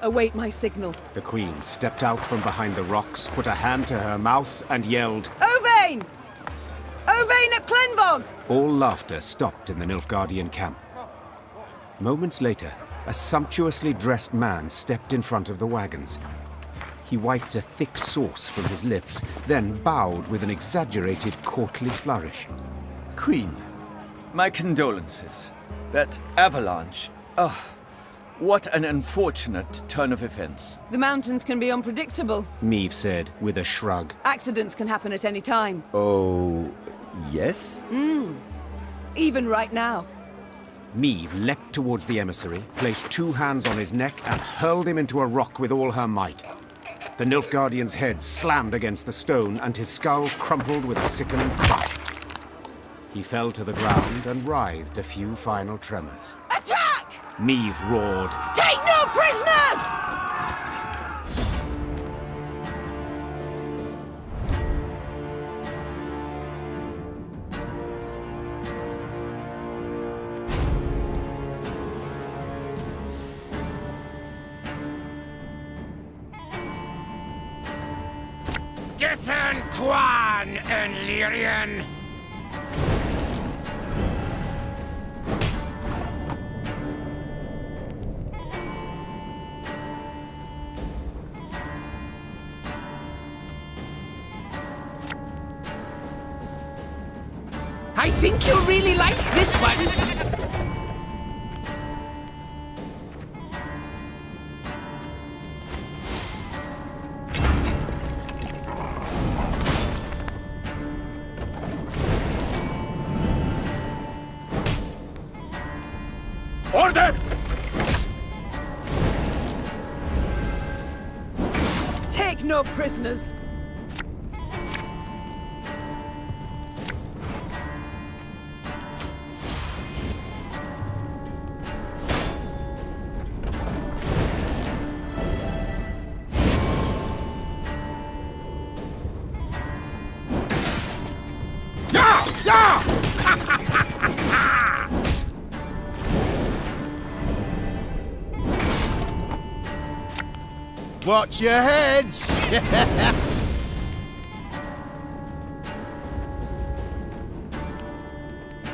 Await my signal. The Queen stepped out from behind the rocks, put a hand to her mouth, and yelled, Owain! Owain at Clenbog! All laughter stopped in the Nilfgaardian camp. Moments later, a sumptuously dressed man stepped in front of the wagons. He wiped a thick sauce from his lips, then bowed with an exaggerated courtly flourish. Queen, my condolences. That avalanche... what an unfortunate turn of events. The mountains can be unpredictable. Meve said, with a shrug. Accidents can happen at any time. Oh... yes? Even right now. Meve leapt towards the emissary, placed 2 hands on his neck, and hurled him into a rock with all her might. The Nilfgaardian's head slammed against the stone, and his skull crumpled with a sickening crash. He fell to the ground and writhed a few final tremors. Attack! Meve roared. Take no prisoners! Githen Quan en Lyrian! I think you'll really like this one. Order! Take no prisoners! Watch your heads!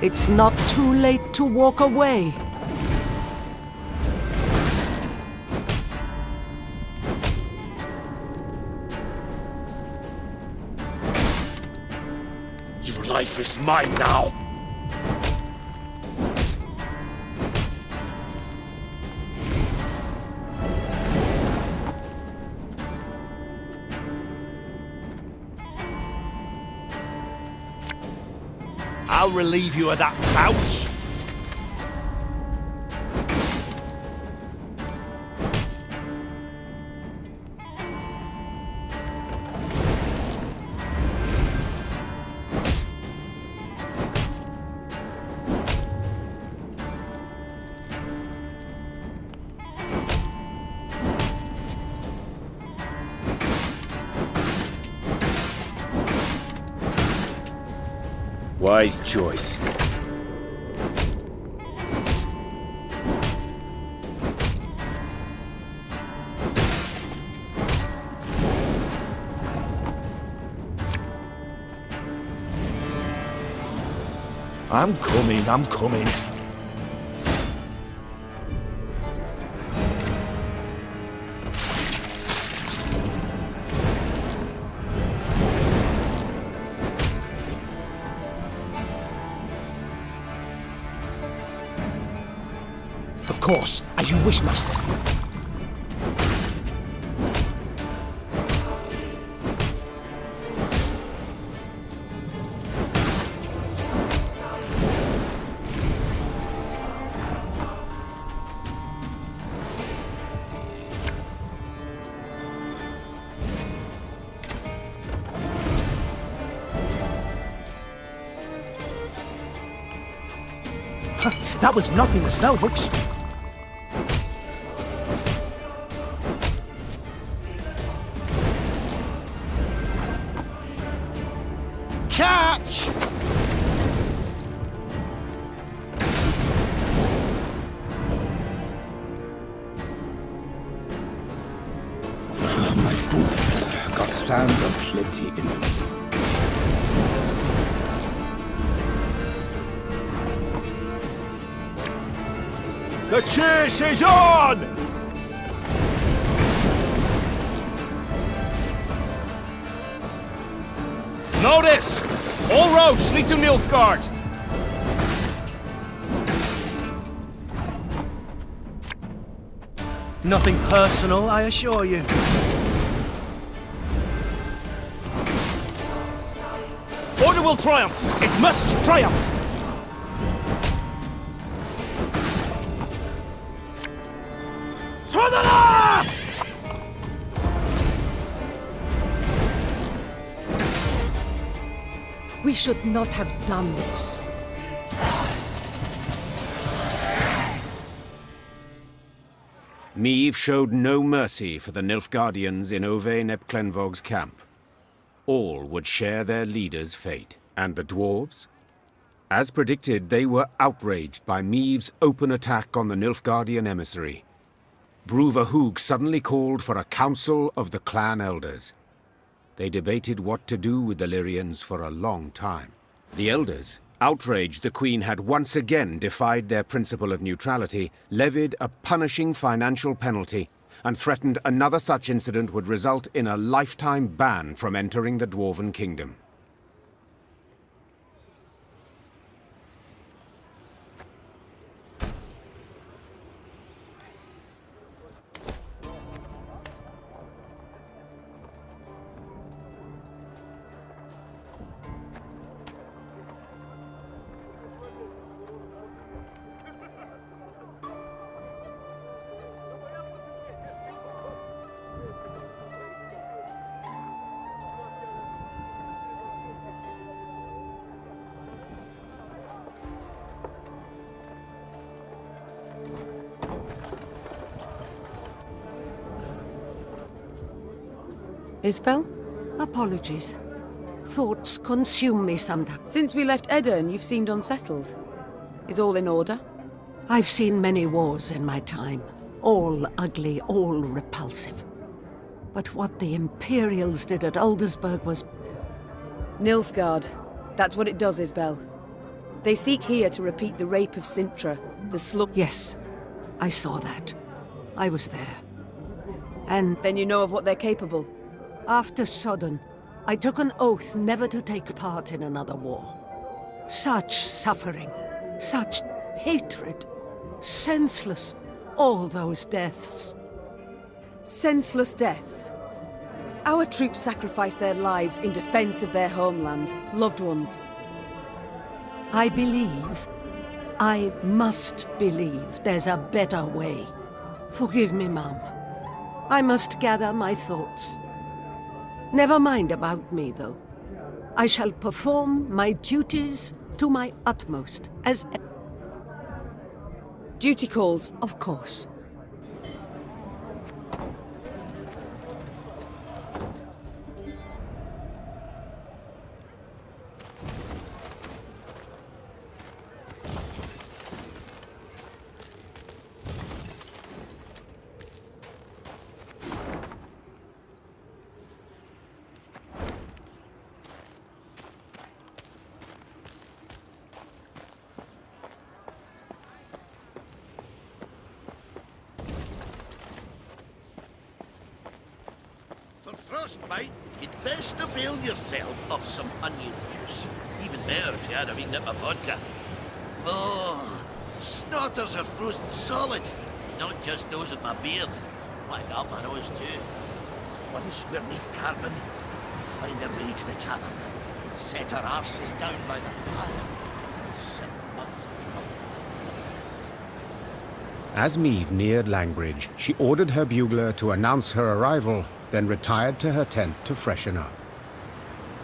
It's not too late to walk away. Your life is mine now! I'll relieve you of that pouch. Wise choice. I'm coming. Of course, as you wish, master. That was not in the spell books. Catch! sand aplenty in them. The chase is on! Notice! All roads lead to Nilfgaard! Nothing personal, I assure you. Order will triumph! It must triumph! To the last! We should not have done this. Meve showed no mercy for the Nilfgaardians in Ove Nepklenvog's camp. All would share their leader's fate. And the dwarves? As predicted, they were outraged by Meve's open attack on the Nilfgaardian emissary. Bruva suddenly called for a council of the clan elders. They debated what to do with the Lyrians for a long time. The elders, outraged the Queen had once again defied their principle of neutrality, levied a punishing financial penalty, and threatened another such incident would result in a lifetime ban from entering the Dwarven Kingdom. Isbel? Apologies. Thoughts consume me sometimes. Since we left Edirn, you've seemed unsettled. Is all in order? I've seen many wars in my time. All ugly, all repulsive. But what the Imperials did at Aldersburg was... Nilfgaard. That's what it does, Isbel. They seek here to repeat the rape of Sintra, the slug... Yes, I saw that. I was there. And Then you know of what they're capable. after Sodden, I took an oath never to take part in another war. Such suffering, such hatred, senseless, all those deaths. Senseless deaths. Our troops sacrificed their lives in defense of their homeland, loved ones. I must believe there's a better way. Forgive me, Mum. I must gather my thoughts. Never mind about me, though. I shall perform my duties to my utmost, as... Duty calls. Of course. For frostbite, you'd best avail yourself of some onion juice. Even better if you had a wee nip of vodka. Oh, snorters are frozen solid. Not just those in my beard. I got my nose too. Once we're neath Carbon, we'll find our way to the tavern. Set our arses down by the fire. And sip mugs. As Meve neared Langbridge, she ordered her bugler to announce her arrival, then retired to her tent to freshen up.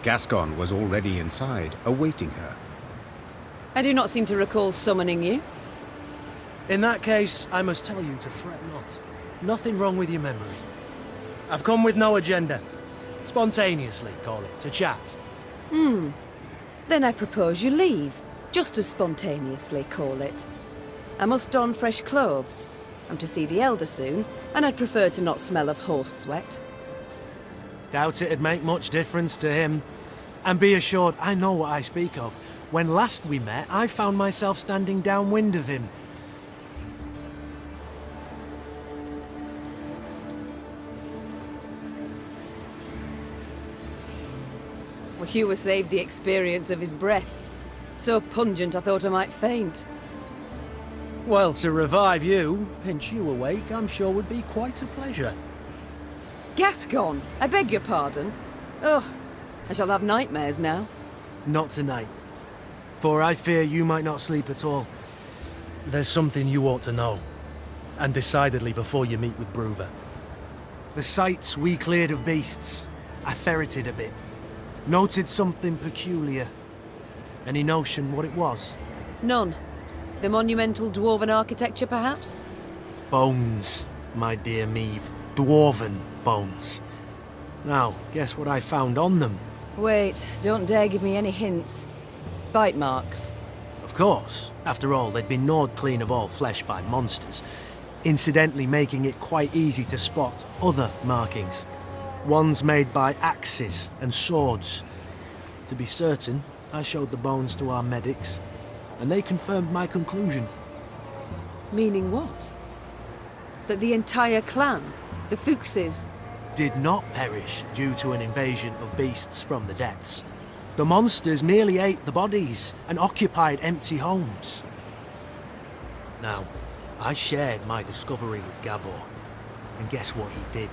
Gascon was already inside, awaiting her. I do not seem to recall summoning you. In that case, I must tell you to fret not. Nothing wrong with your memory. I've come with no agenda. Spontaneously, call it, to chat. Then I propose you leave. Just as spontaneously, call it. I must don fresh clothes. I'm to see the Elder soon, and I'd prefer to not smell of horse sweat. Doubt it'd make much difference to him. And be assured, I know what I speak of. When last we met, I found myself standing downwind of him. Well, you were saved the experience of his breath. So pungent I thought I might faint. Well, to revive you, pinch you awake, I'm sure would be quite a pleasure. Gascon, I beg your pardon. Ugh, I shall have nightmares now. Not tonight. For I fear you might not sleep at all. There's something you ought to know. And decidedly before you meet with Bruver. The sites we cleared of beasts, I ferreted a bit. Noted something peculiar. Any notion what it was? None. The monumental dwarven architecture, perhaps? Bones, my dear Meave. Dwarven bones. Now, guess what I found on them? Wait, don't dare give me any hints. Bite marks. Of course. After all, they'd been gnawed clean of all flesh by monsters, incidentally making it quite easy to spot other markings. Ones made by axes and swords. To be certain, I showed the bones to our medics, and they confirmed my conclusion. Meaning what? That the entire clan, the Fuchses, did not perish due to an invasion of beasts from the depths. The monsters merely ate the bodies and occupied empty homes. Now, I shared my discovery with Gabor, and guess what he did?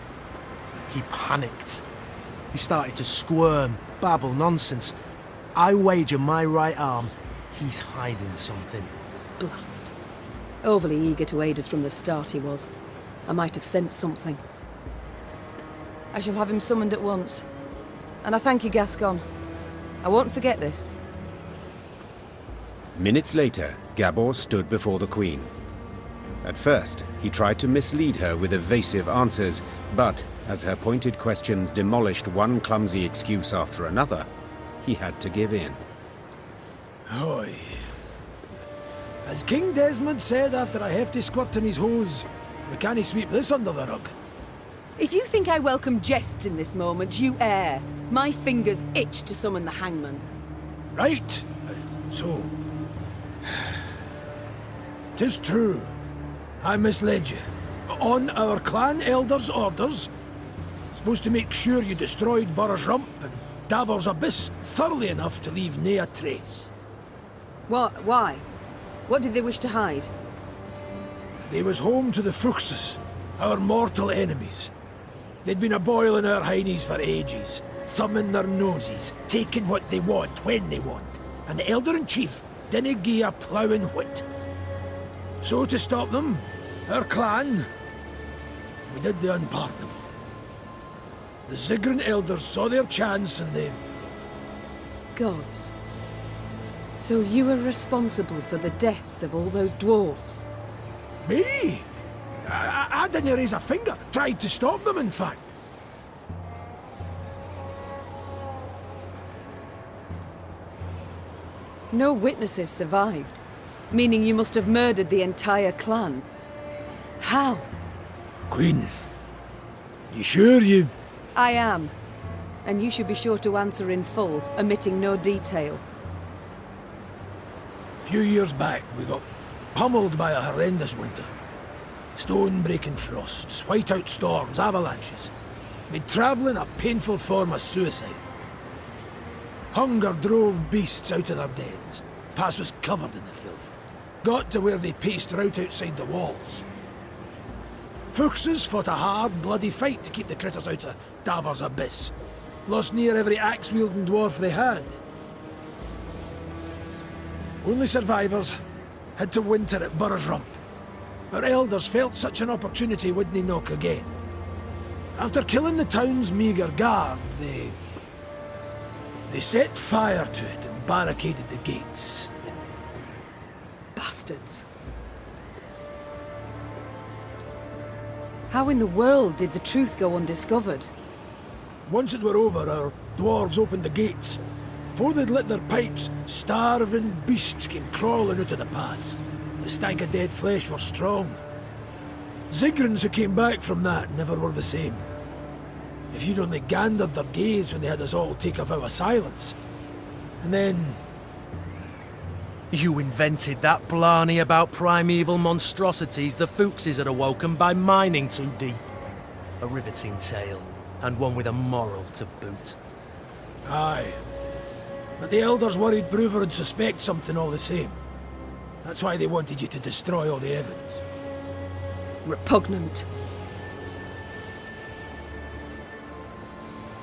He panicked. He started to squirm, babble nonsense. I wager my right arm, he's hiding something. Blast. Overly eager to aid us from the start he was. I might have sensed something. I shall have him summoned at once. And I thank you, Gascon. I won't forget this. Minutes later, Gabor stood before the Queen. At first, he tried to mislead her with evasive answers, but as her pointed questions demolished one clumsy excuse after another, he had to give in. Oi. As King Desmond said after a hefty squirt in his hose, we can't sweep this under the rug. If you think I welcome jests in this moment, you err. My fingers itch to summon the hangman. Right. So... 'Tis true. I misled you. On our clan elder's orders, supposed to make sure you destroyed Burr's Rump and Davor's Abyss thoroughly enough to leave nae a trace. What? Why? What did they wish to hide? They was home to the Fuchses, our mortal enemies. They'd been a-boiling our heinies for ages, thumbing their noses, taking what they want when they want, and the Elder-in-Chief didn't gie a ploughing whit. So to stop them, our clan, we did the unpardonable. The Ziggurin elders saw their chance and they... Gods. So you were responsible for the deaths of all those dwarves? Me? I didn't raise a finger. Tried to stop them, in fact. No witnesses survived, meaning you must have murdered the entire clan. How? Queen, you sure you... I am. And you should be sure to answer in full, omitting no detail. A few years back, we got pummeled by a horrendous winter. Stone-breaking frosts, whiteout storms, avalanches. Made travelling a painful form of suicide. Hunger drove beasts out of their dens. Pass was covered in the filth. Got to where they paced right outside the walls. Fuchses fought a hard, bloody fight to keep the critters out of Davor's Abyss. Lost near every axe-wielding dwarf they had. Only survivors had to winter at Burr's Rump. Our elders felt such an opportunity wouldn't knock again. After killing the town's meagre guard, they set fire to it and barricaded the gates. Bastards. How in the world did the truth go undiscovered? Once it were over, our dwarves opened the gates. Before they'd lit their pipes, starving beasts came crawling out of the pass. The stank of dead flesh were strong. Zigrins who came back from that never were the same. If you'd only gandered their gaze when they had us all take a vow of silence. And then... You invented that blarney about primeval monstrosities the Fuchses had awoken by mining too deep. A riveting tale, and one with a moral to boot. Aye. But the Elders worried Broover would suspect something all the same. That's why they wanted you to destroy all the evidence. Repugnant.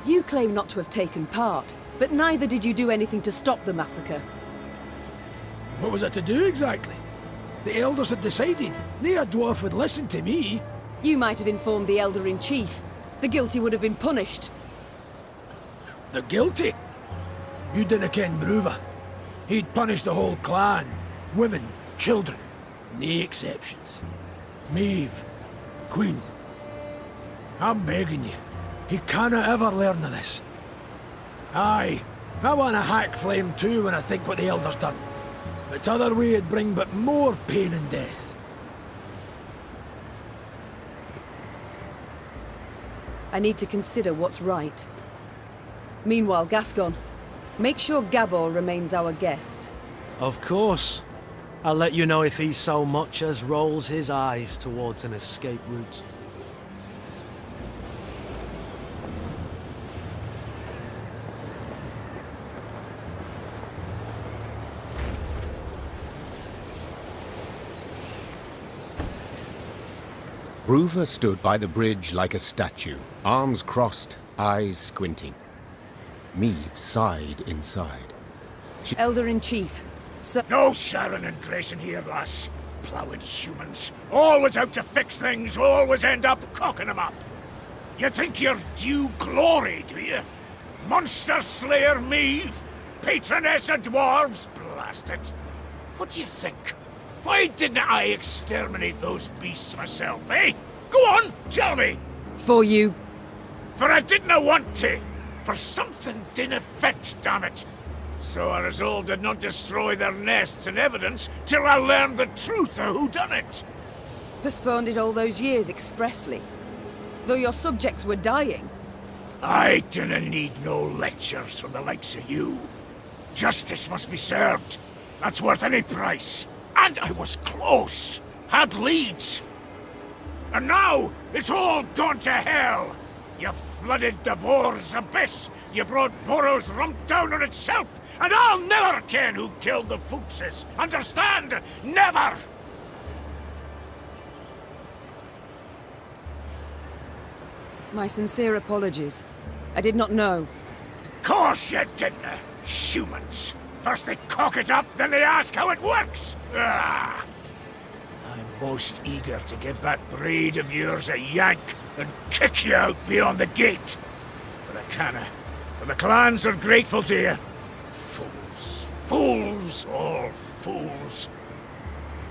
You claim not to have taken part, but neither did you do anything to stop the massacre. What was I to do exactly? The Elders had decided. No dwarf would listen to me. You might have informed the Elder-in-Chief. The guilty would have been punished. The guilty? You didn't ken Broover. He'd punish the whole clan. Women, children, nae exceptions. Maeve, Queen, I'm begging you. He canna ever learn of this. Aye, I want a hack flame too when I think what the Elder's done. But t'other way it'd bring but more pain and death. I need to consider what's right. Meanwhile, Gascon, make sure Gabor remains our guest. Of course. I'll let you know if he so much as rolls his eyes towards an escape route. Broover stood by the bridge like a statue, arms crossed, eyes squinting. Maeve sighed inside. Elder-in-Chief, sir... No Sharon and Grayson here, lass. Ploughing humans. Always out to fix things, always end up cocking them up. You think you're due glory, do you? Monster Slayer Maeve? Patroness of dwarves? Blast it. What do you think? Why didn't I exterminate those beasts myself, eh? Go on, tell me! For you... For I didn't want to. For something didn't fit, damn it. So I resolved to not destroy their nests and evidence till I learned the truth of who done it. postponed it all those years expressly. Though your subjects were dying. I dinna need no lectures from the likes of you. Justice must be served. That's worth any price. And I was close. Had leads. And now, it's all gone to hell. You flooded Devor's abyss. You brought Burrow's rump down on itself. And I'll never ken who killed the Fuchses. Understand? Never! My sincere apologies. I did not know. Course you didn't. Humans. First they cock it up, then they ask how it works. Ah. I'm most eager to give that braid of yours a yank and kick you out beyond the gate. But I canna, for the clans are grateful to you. Fools. Fools. All fools.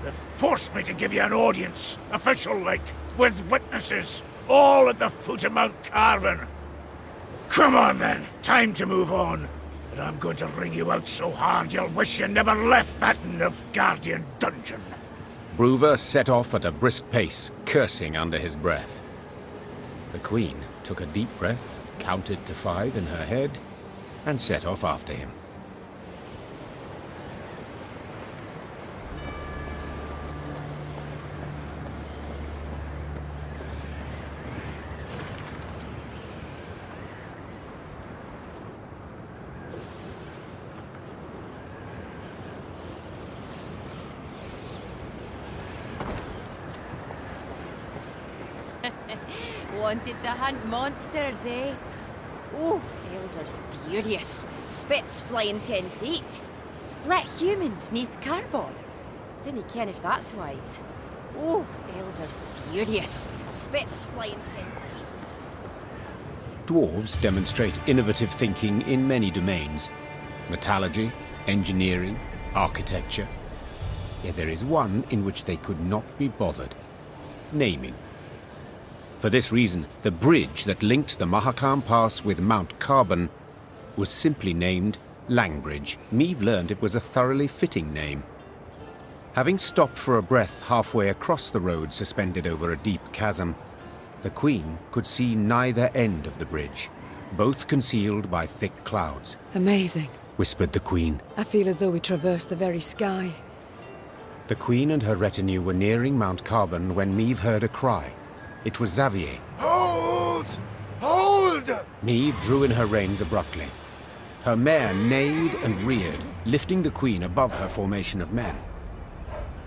They forced me to give you an audience, official-like, with witnesses, all at the foot of Mount Carven. Come on then, time to move on. But I'm going to wring you out so hard you'll wish you never left that Nilfgaardian dungeon. Broover set off at a brisk pace, cursing under his breath. The Queen took a deep breath, counted to 5 in her head, and set off after him. Wanted to hunt monsters, eh? Oh, Elder's furious. Spits flying 10 feet. Let humans neath carbon. Dinna ken if that's wise. Oh, Elder's furious. Spits flying 10 feet. Dwarves demonstrate innovative thinking in many domains. Metallurgy, engineering, architecture. Yet there is one in which they could not be bothered. Naming. For this reason, the bridge that linked the Mahakam Pass with Mount Carbon was simply named Langbridge. Maeve learned it was a thoroughly fitting name. Having stopped for a breath halfway across the road suspended over a deep chasm, The Queen could see neither end of the bridge, both concealed by thick clouds. Amazing. Whispered the Queen. I feel as though we traversed the very sky. The Queen and her retinue were nearing Mount Carbon when Meve heard a cry. It was Xavier. Hold! Hold! Meve drew in her reins abruptly. Her mare neighed and reared, lifting the Queen above her formation of men.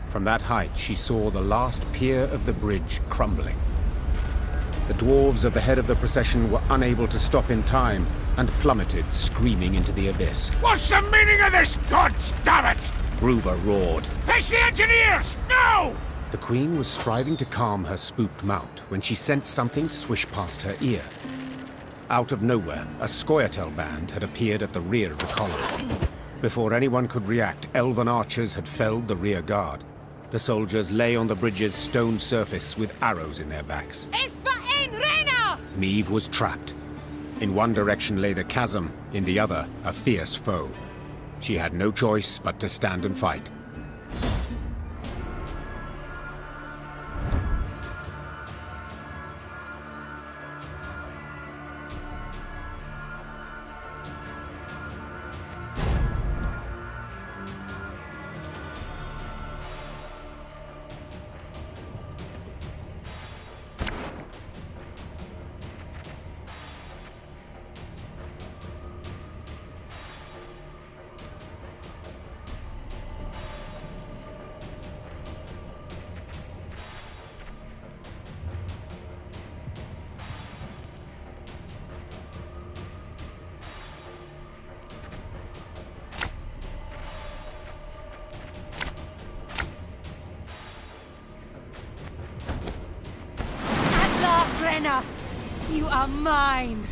From that height, she saw the last pier of the bridge crumbling. The dwarves at the head of the procession were unable to stop in time and plummeted, screaming into the abyss. What's the meaning of this, God damn it? Gruver roared. Fetch the engineers! Now! The Queen was striving to calm her spooked mount when she sensed something swish past her ear. Out of nowhere, a Scoia'tael band had appeared at the rear of the column. Before anyone could react, elven archers had felled the rear guard. The soldiers lay on the bridge's stone surface with arrows in their backs. Meve was trapped. In one direction lay the chasm, in the other, a fierce foe. She had no choice but to stand and fight. You are mine!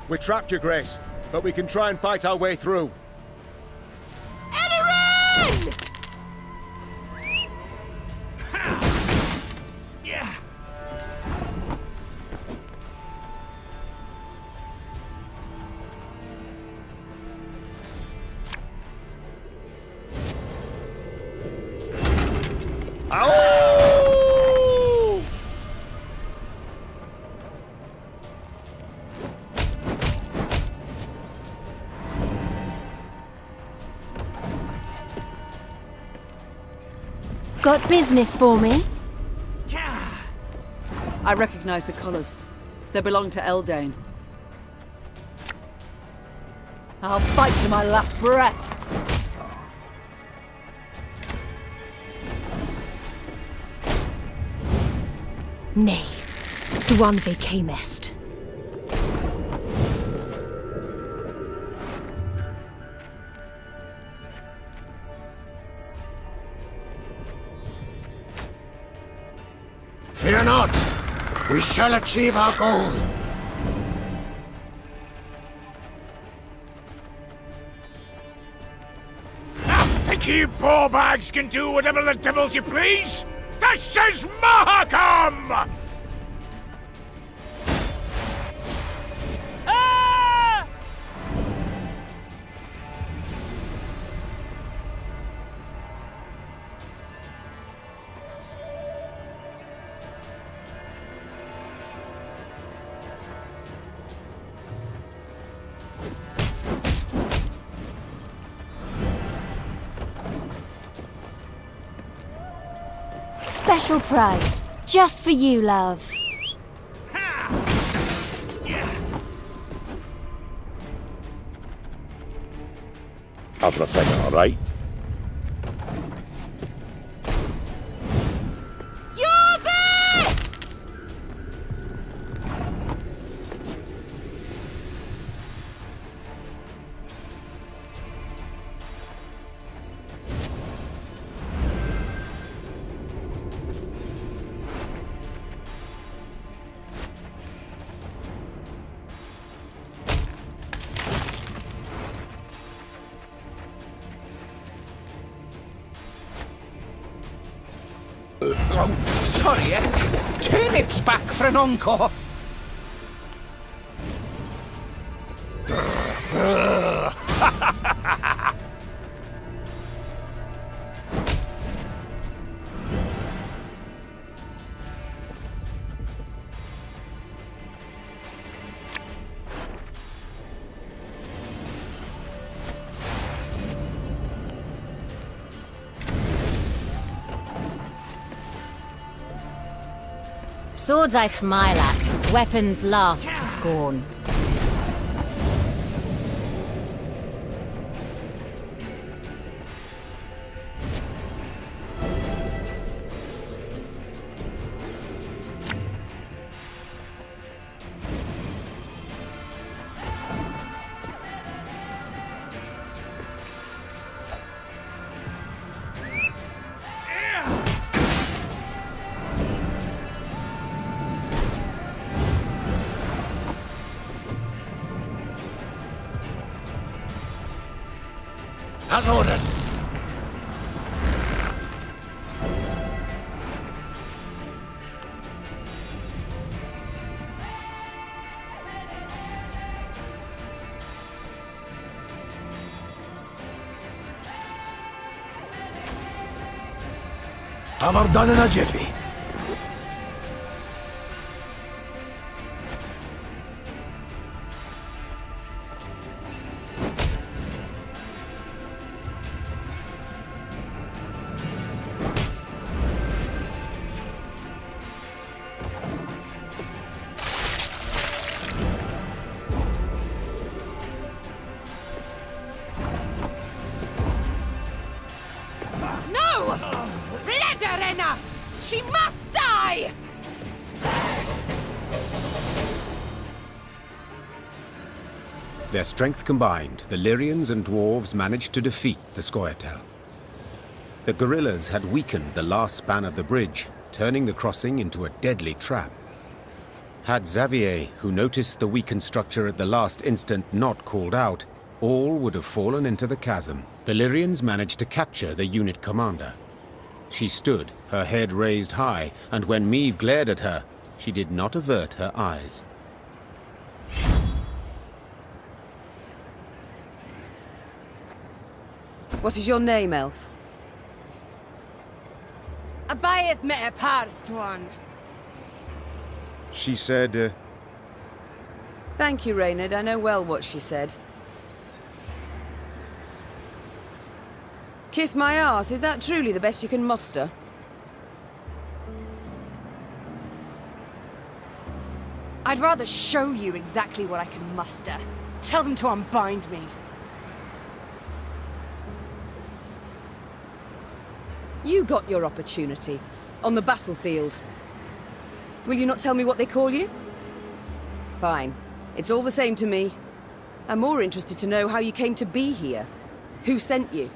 We're trapped, Your Grace, but we can try and fight our way through. Edarin! Yeah. Got business for me? I recognize the colours. They belong to Eldain. I'll fight to my last breath. Nay, Duanve camest. Fear not! We shall achieve our goal! Think you ballbags can do whatever the devils you please? This is Mahakam! Special price, just for you, love. Everything all right? Oh, sorry, turnips back for an encore. Swords I smile at, weapons laugh to scorn. As ordered. Have her done in a jiffy. She must die! Their strength combined, the Lyrians and dwarves managed to defeat the Scoia'tael. The guerrillas had weakened the last span of the bridge, turning the crossing into a deadly trap. Had Xavier, who noticed the weakened structure at the last instant, not called out, all would have fallen into the chasm. The Lyrians managed to capture the unit commander. She stood, her head raised high, and when Meve glared at her, she did not avert her eyes. What is your name, elf? Abayeth me parst one. She said, Thank you, Reynard. I know well what she said. Kiss my arse, is that truly the best you can muster? I'd rather show you exactly what I can muster. Tell them to unbind me. You got your opportunity. On the battlefield. Will you not tell me what they call you? Fine. It's all the same to me. I'm more interested to know how you came to be here. Who sent you?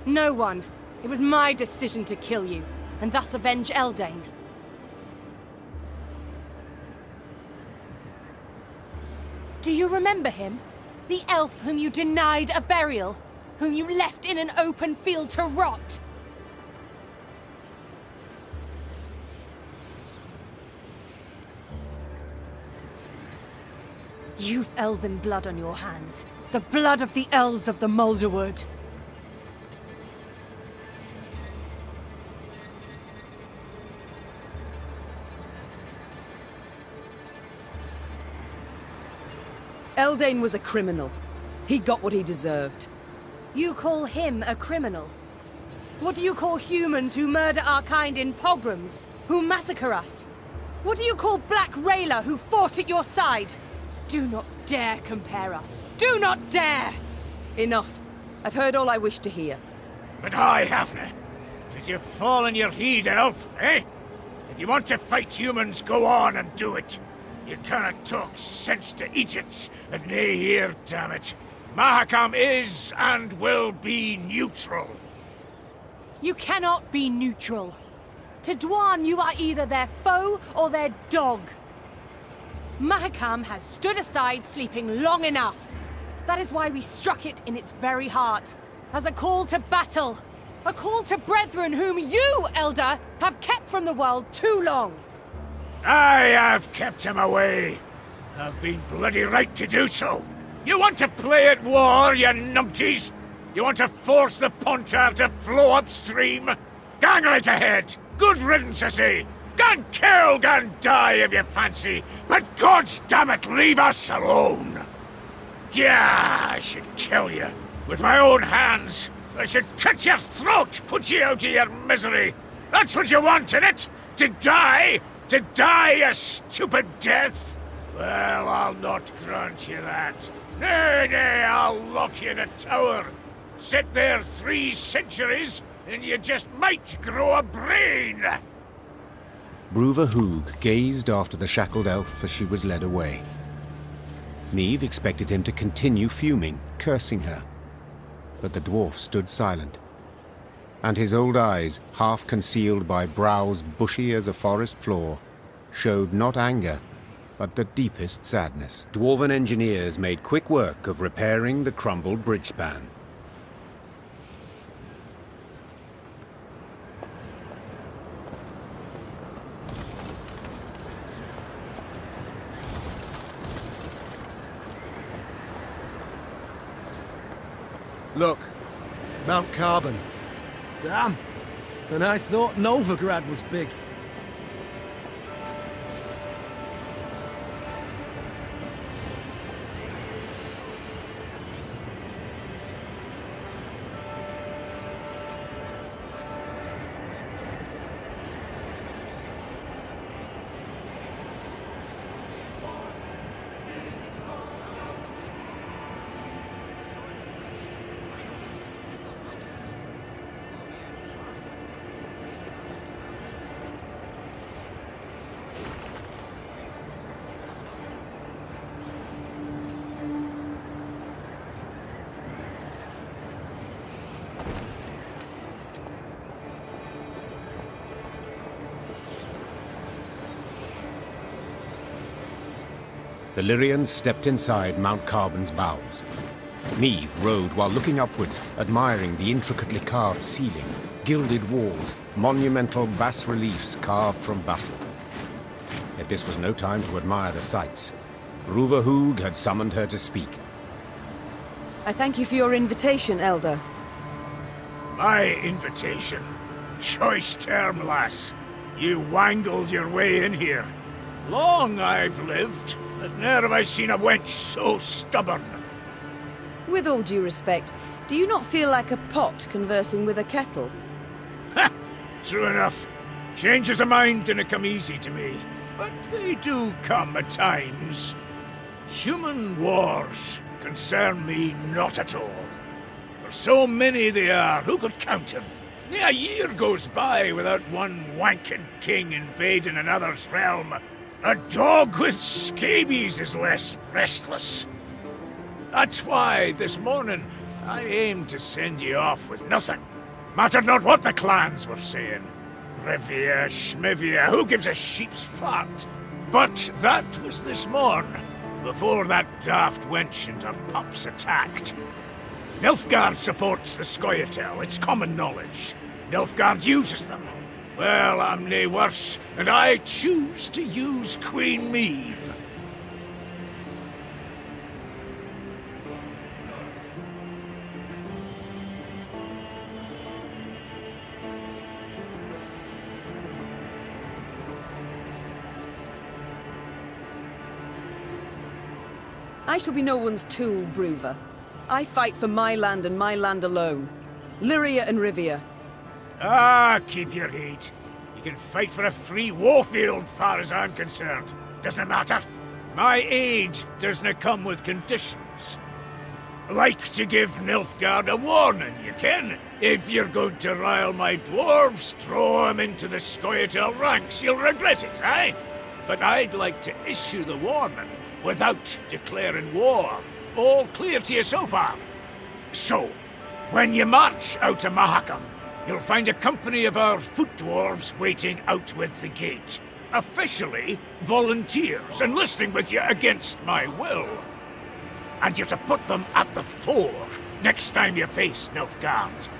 No one. It was my decision to kill you, and thus avenge Eldain. Do you remember him? The elf whom you denied a burial? Whom you left in an open field to rot? You've elven blood on your hands. The blood of the elves of the Moulderwood. Eldain was a criminal. He got what he deserved. You call him a criminal? What do you call humans who murder our kind in pogroms? Who massacre us? What do you call Black Rayla who fought at your side? Do not dare compare us. Do not dare! Enough. I've heard all I wish to hear. But I haven't. Did you fall on your heed, elf, eh? If you want to fight humans, go on and do it. You cannot talk sense to idiots and nae here, damn it. Mahakam is and will be neutral. You cannot be neutral. To Dwan, you are either their foe or their dog. Mahakam has stood aside, sleeping long enough. That is why we struck it in its very heart, as a call to battle. A call to brethren whom you, Elder, have kept from the world too long. I have kept him away. I've been bloody right to do so. You want to play at war, you numpties? You want to force the Pontar to flow upstream? Gang right ahead. Good riddance, I say. Gan kill, gan die if you fancy. But God's damn it, leave us alone. Yeah, I should kill you. With my own hands. I should cut your throat, put you out of your misery. That's what you want, innit? To die? To die a stupid death? Well, I'll not grant you that. Nay, nay, I'll lock you in a tower. Sit there 3 centuries, and you just might grow a brain. Bruva Hoog gazed after the shackled elf as she was led away. Niamh expected him to continue fuming, cursing her. But the dwarf stood silent, and his old eyes, half concealed by brows bushy as a forest floor, showed not anger, but the deepest sadness. Dwarven engineers made quick work of repairing the crumbled bridge span. Look, Mount Carbon. Damn. And I thought Novigrad was big. The Lyrians stepped inside Mount Carbon's bowels. Niamh rode while looking upwards, admiring the intricately carved ceiling, gilded walls, monumental bas-reliefs carved from basalt. Yet this was no time to admire the sights. Bruva Hoog had summoned her to speak. I thank you for your invitation, Elder. My invitation? Choice term, lass. You wangled your way in here. Long I've lived, but ne'er have I seen a wench so stubborn. With all due respect, do you not feel like a pot conversing with a kettle? Ha! True enough. Changes of mind didn't come easy to me, but they do come at times. Human wars concern me not at all. For so many they are, who could count them? Near a year goes by without one wanking king invading another's realm. A dog with scabies is less restless. That's why, this morning, I aimed to send you off with nothing. Mattered not what the clans were saying. Rivia, Schmivia, who gives a sheep's fart? But that was this morn, before that daft wench and her pups attacked. Nilfgaard supports the Scoia'tael, it's common knowledge. Nilfgaard uses them. Well, I'm nae worse, and I choose to use Queen Maeve. I shall be no one's tool, Bruva. I fight for my land and my land alone. Lyria and Rivia. Ah, keep your head. You can fight for a free warfield, far as I'm concerned. Doesn't matter. My aid doesn't come with conditions. Like to give Nilfgaard a warning, you can. If you're going to rile my dwarves, throw them into the Scoia'tael ranks. You'll regret it, aye? But I'd like to issue the warning without declaring war. All clear to you so far? So, when you march out of Mahakam, you'll find a company of our foot dwarves waiting out with the gate. Officially, volunteers enlisting with you against my will. And you're to put them at the fore next time you face Nilfgaard.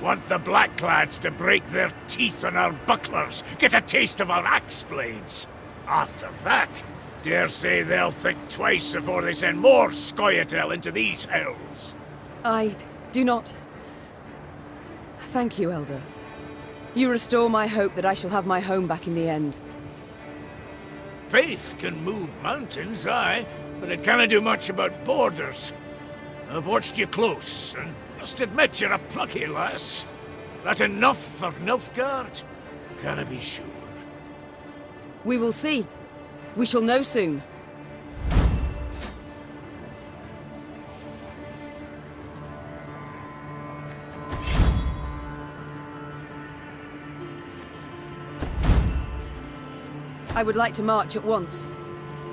Want the Blackclads to break their teeth on our bucklers, get a taste of our axe blades. After that, dare say they'll think twice before they send more Scoia'tael into these hells. I do not... Thank you, Elder. You restore my hope that I shall have my home back in the end. Faith can move mountains, aye, but it can't do much about borders. I've watched you close, and must admit you're a plucky lass. That enough for Nilfgaard? Can I be sure? We will see. We shall know soon. I would like to march at once.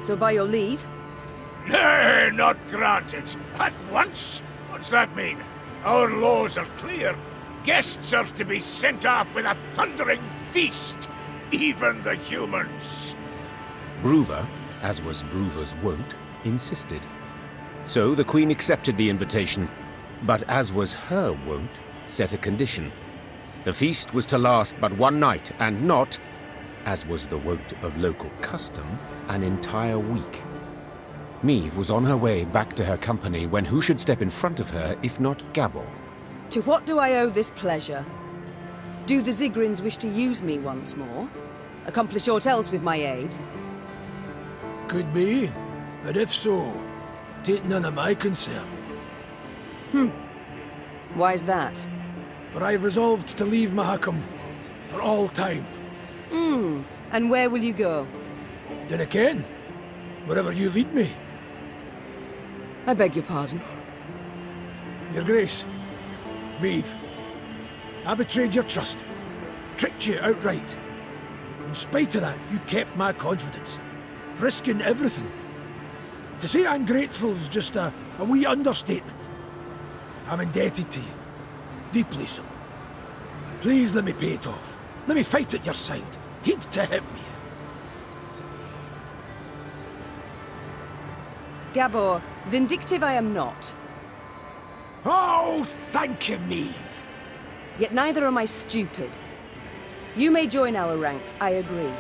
So by your leave... Nay, not granted. At once? What's that mean? Our laws are clear. Guests are to be sent off with a thundering feast. Even the humans. Bruver, as was Bruver's wont, insisted. So the Queen accepted the invitation, but as was her wont, set a condition. The feast was to last but one night, and not, as was the wont of local custom, an entire week. Meve was on her way back to her company when who should step in front of her if not Gabor? To what do I owe this pleasure? Do the Zigrins wish to use me once more? Accomplish aught else with my aid? Could be, but if so, take none of my concern. Why's that? For I've resolved to leave Mahakam for all time. And where will you go? Dinna ken. Wherever you lead me. I beg your pardon. Your Grace, Meve, I betrayed your trust, tricked you outright. In spite of that, you kept my confidence, risking everything. To say I'm grateful is just a wee understatement. I'm indebted to you, deeply so. Please let me pay it off. Let me fight at your side, head to hip with you. Gabor, vindictive I am not. Oh, thank you, Meve. Yet neither am I stupid. You may join our ranks, I agree.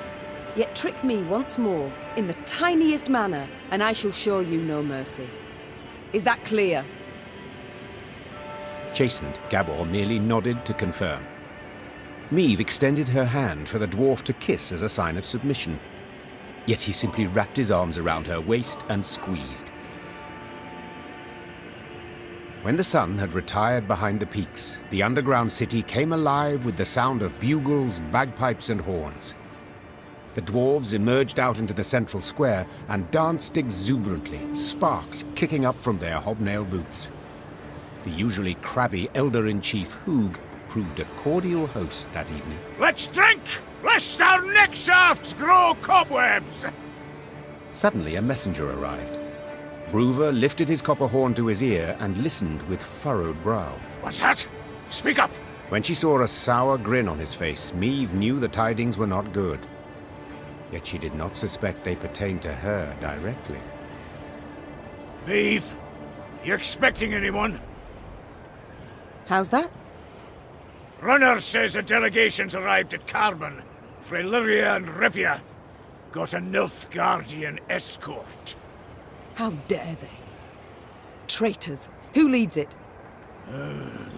Yet trick me once more, in the tiniest manner, and I shall show you no mercy. Is that clear? Chastened, Gabor merely nodded to confirm. Meve extended her hand for the dwarf to kiss as a sign of submission. Yet he simply wrapped his arms around her waist and squeezed. When the sun had retired behind the peaks, the underground city came alive with the sound of bugles, bagpipes, and horns. The dwarves emerged out into the central square and danced exuberantly, sparks kicking up from their hobnail boots. The usually crabby elder-in-chief Hoog proved a cordial host that evening. Let's drink, lest our neck shafts grow cobwebs! Suddenly a messenger arrived. Bruver lifted his copper horn to his ear and listened with furrowed brow. What's that? Speak up! When she saw a sour grin on his face, Meve knew the tidings were not good. Yet she did not suspect they pertained to her directly. Meve, you expecting anyone? How's that? Runner says a delegation's arrived at Carbon. Freyliria and Rivia. Got a Nilfgaardian escort. How dare they? Traitors. Who leads it?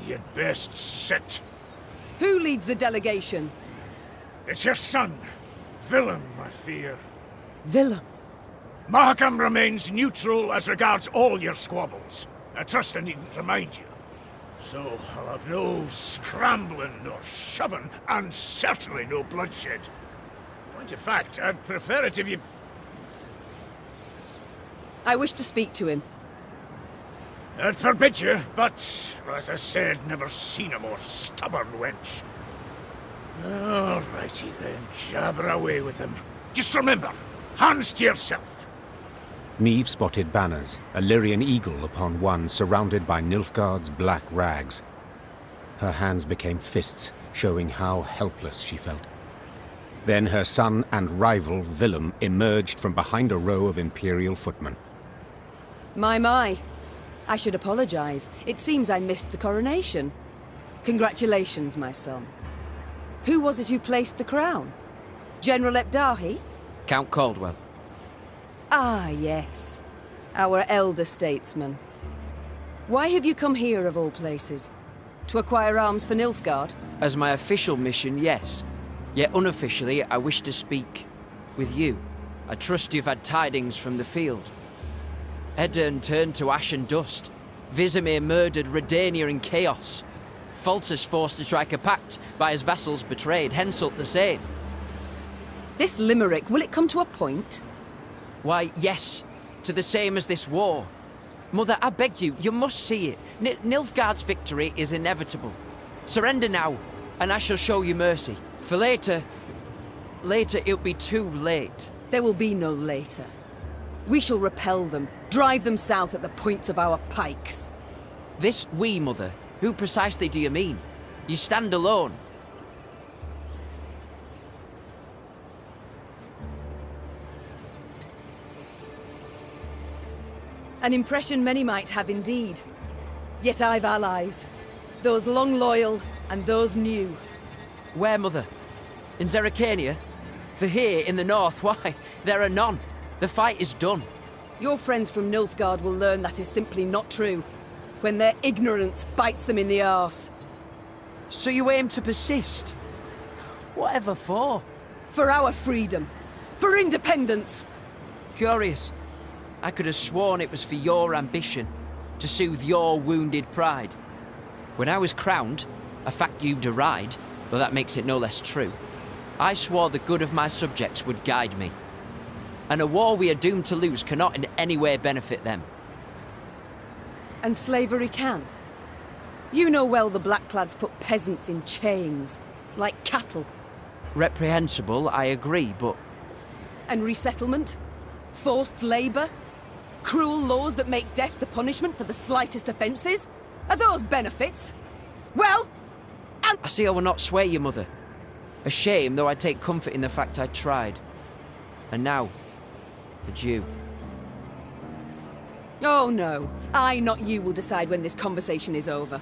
You'd best sit. Who leads the delegation? It's your son, Willem, I fear. Willem? Mahakam remains neutral as regards all your squabbles. I trust I needn't remind you. So I'll have no scrambling nor shoving, and certainly no bloodshed. Point of fact, I'd prefer it if you... I wish to speak to him. I'd forbid you, but, as I said, never seen a more stubborn wench. Alrighty then, jabber away with him. Just remember, hands to yourself. Meve spotted banners, a Lyrian eagle upon one surrounded by Nilfgaard's black rags. Her hands became fists, showing how helpless she felt. Then her son and rival, Willem, emerged from behind a row of Imperial footmen. My. I should apologize. It seems I missed the coronation. Congratulations, my son. Who was it who placed the crown? General Epdahi? Count Caldwell. Ah, yes. Our elder statesman. Why have you come here, of all places? To acquire arms for Nilfgaard? As my official mission, yes. Yet unofficially, I wish to speak with you. I trust you've had tidings from the field. Edirn turned to ash and dust. Vizimir murdered Redania in chaos. Faltus forced to strike a pact by his vassals betrayed, Henselt the same. This limerick, will it come to a point? Why, yes, to the same as this war. Mother, I beg you, you must see it. Nilfgaard's victory is inevitable. Surrender now, and I shall show you mercy. For later it'll be too late. There will be no later. We shall repel them, drive them south at the points of our pikes. This we, Mother? Who precisely do you mean? You stand alone. An impression many might have indeed. Yet I've allies. Those long loyal and those new. Where, Mother? In Zerrikania? For here, in the north, why, there are none. The fight is done. Your friends from Nilfgaard will learn that is simply not true, when their ignorance bites them in the arse. So you aim to persist? Whatever for? For our freedom. For independence. Curious. I could have sworn it was for your ambition, to soothe your wounded pride. When I was crowned, a fact you deride, though that makes it no less true, I swore the good of my subjects would guide me. And a war we are doomed to lose cannot in any way benefit them. And slavery can. You know well the Blackclads put peasants in chains, like cattle. Reprehensible, I agree, but... And resettlement? Forced labour? Cruel laws that make death the punishment for the slightest offences? Are those benefits? Well, and... I see I will not sway you, Mother. A shame, though I take comfort in the fact I tried. And now, adieu. Oh no, I, not you, will decide when this conversation is over.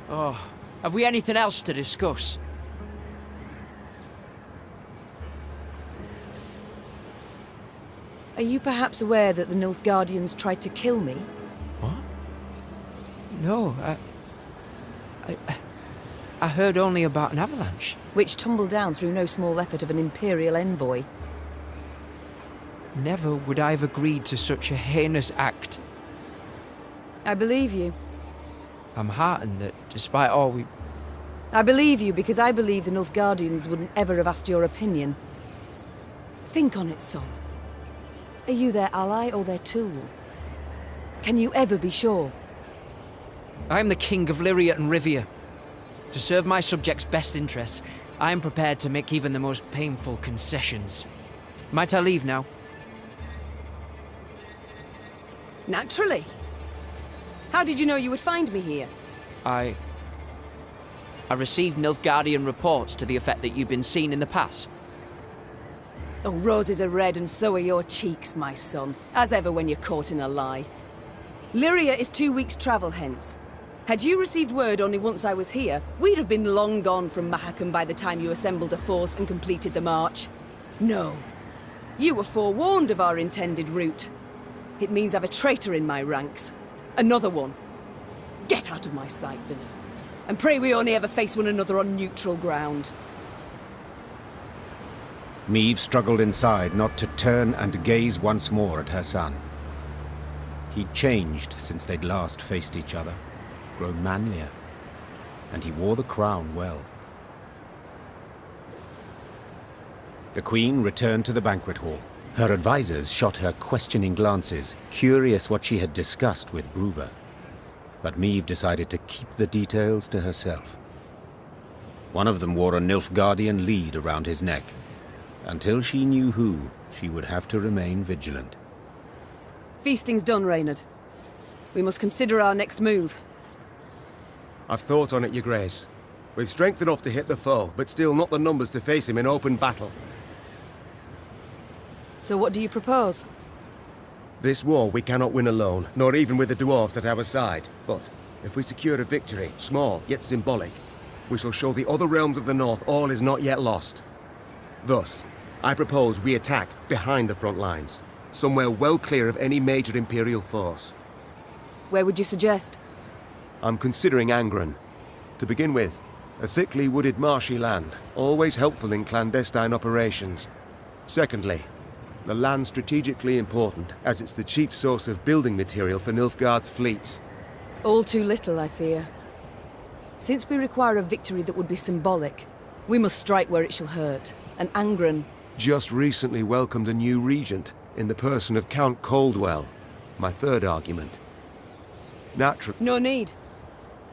Oh, have we anything else to discuss? Are you perhaps aware that the Nilfgaardians tried to kill me? What? No, I heard only about an avalanche. Which tumbled down through no small effort of an Imperial envoy. Never would I have agreed to such a heinous act. I believe you. I'm heartened that, despite all we... I believe you because I believe the Nilfgaardians wouldn't ever have asked your opinion. Think on it, son. Are you their ally or their tool? Can you ever be sure? I am the King of Lyria and Rivia. To serve my subjects' best interests, I am prepared to make even the most painful concessions. Might I leave now? Naturally. How did you know you would find me here? I received Nilfgaardian reports to the effect that you've been seen in the pass. Oh, roses are red and so are your cheeks, my son. As ever when you're caught in a lie. Lyria is 2 weeks' travel hence. Had you received word only once I was here, we'd have been long gone from Mahakam by the time you assembled a force and completed the march. No. You were forewarned of our intended route. It means I've a traitor in my ranks. Another one. Get out of my sight, villain. And pray we only ever face one another on neutral ground. Meve struggled inside not to turn and gaze once more at her son. He'd changed since they'd last faced each other, grown manlier, and he wore the crown well. The Queen returned to the banquet hall. Her advisors shot her questioning glances, curious what she had discussed with Bruver. But Meve decided to keep the details to herself. One of them wore a Nilfgaardian lead around his neck. Until she knew who, she would have to remain vigilant. Feasting's done, Reynard. We must consider our next move. I've thought on it, Your Grace. We've strength enough to hit the foe, but still not the numbers to face him in open battle. So what do you propose? This war we cannot win alone, nor even with the dwarves at our side. But if we secure a victory, small yet symbolic, we shall show the other realms of the north all is not yet lost. Thus, I propose we attack behind the front lines, somewhere well clear of any major Imperial force. Where would you suggest? I'm considering Angren. To begin with, a thickly wooded marshy land, always helpful in clandestine operations. Secondly, the land's strategically important, as it's the chief source of building material for Nilfgaard's fleets. All too little, I fear. Since we require a victory that would be symbolic, we must strike where it shall hurt. And Angren... Just recently welcomed a new regent in the person of Count Caldwell. My third argument. Naturally... No need.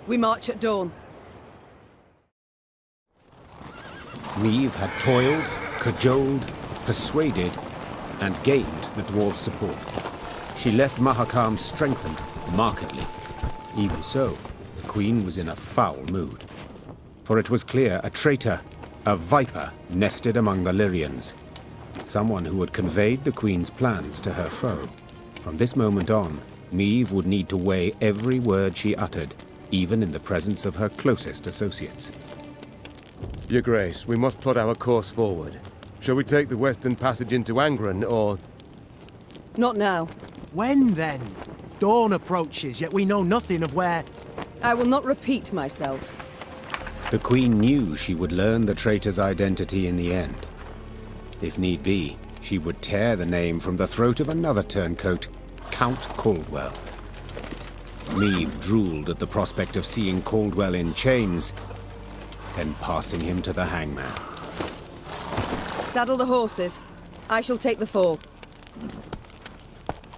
We march at dawn. Niamh had toiled, cajoled, persuaded, and gained the dwarves' support. She left Mahakam strengthened, markedly. Even so, the Queen was in a foul mood. For it was clear a traitor, a viper, nested among the Lyrians. Someone who had conveyed the Queen's plans to her foe. From this moment on, Niamh would need to weigh every word she uttered, even in the presence of her closest associates. Your Grace, we must plot our course forward. Shall we take the western passage into Angren, or... Not now. When, then? Dawn approaches, yet we know nothing of where... I will not repeat myself. The Queen knew she would learn the traitor's identity in the end. If need be, she would tear the name from the throat of another turncoat, Count Caldwell. Niamh drooled at the prospect of seeing Caldwell in chains, then passing him to the hangman. Saddle the horses. I shall take the fore.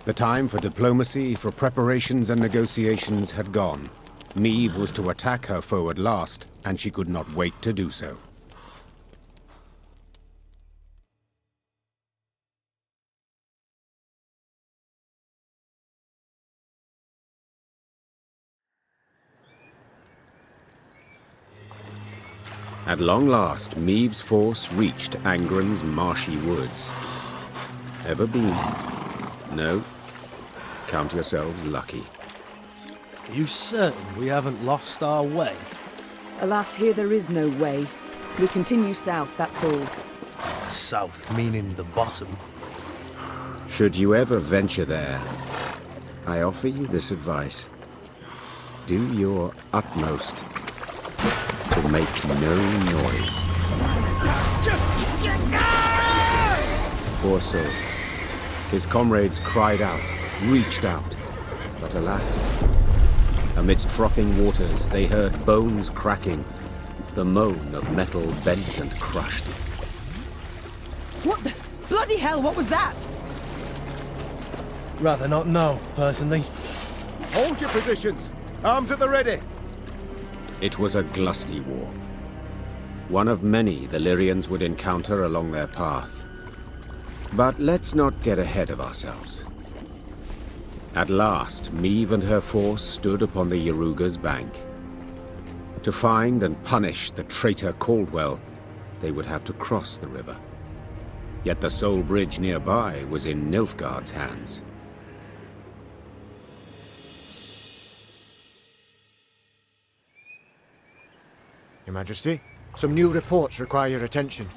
The time for diplomacy, for preparations and negotiations had gone. Niamh was to attack her foe at last, and she could not wait to do so. At long last, Niamh's force reached Angren's marshy woods. Ever been? No? Count yourselves lucky. Are you certain we haven't lost our way? Alas, here there is no way. We continue south, that's all. South meaning the bottom. Should you ever venture there, I offer you this advice. Do your utmost to make no noise. Poor soul. His comrades cried out, reached out, but alas, amidst frothing waters they heard bones cracking, the moan of metal bent and crushed. What the... bloody hell, what was that? Rather not know, personally. Hold your positions! Arms at the ready! It was a glusty war. One of many the Lyrians would encounter along their path. But let's not get ahead of ourselves. At last, Niamh and her force stood upon the Yaruga's bank. To find and punish the traitor Caldwell, they would have to cross the river. Yet the sole bridge nearby was in Nilfgaard's hands. Your Majesty, some new reports require your attention.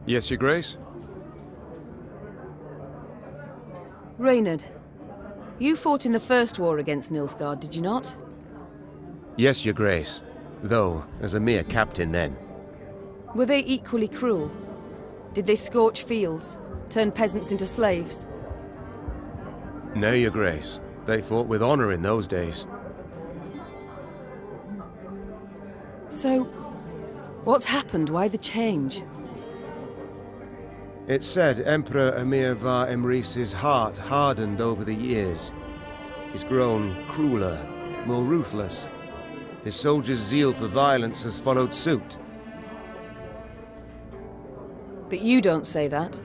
Yes, Your Grace? Reynard, you fought in the first war against Nilfgaard, did you not? Yes, Your Grace. Though, as a mere captain then. Were they equally cruel? Did they scorch fields, turn peasants into slaves? Nay, Your Grace. They fought with honor in those days. So, what's happened? Why the change? It's said Emperor Emir var Emrys's heart hardened over the years. He's grown crueler, more ruthless. His soldiers' zeal for violence has followed suit. But you don't say that.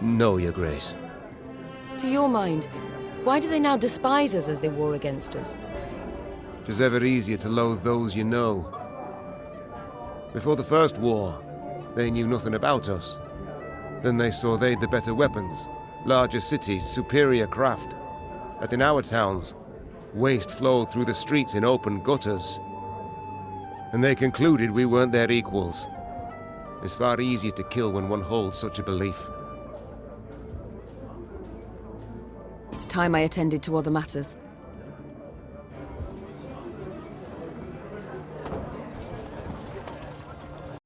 No, Your Grace. To your mind, why do they now despise us as they war against us? 'Tis ever easier to loathe those you know. Before the first war, they knew nothing about us. Then they saw they'd the better weapons, larger cities, superior craft. That in our towns, waste flowed through the streets in open gutters. And they concluded we weren't their equals. It's far easier to kill when one holds such a belief. It's time I attended to other matters.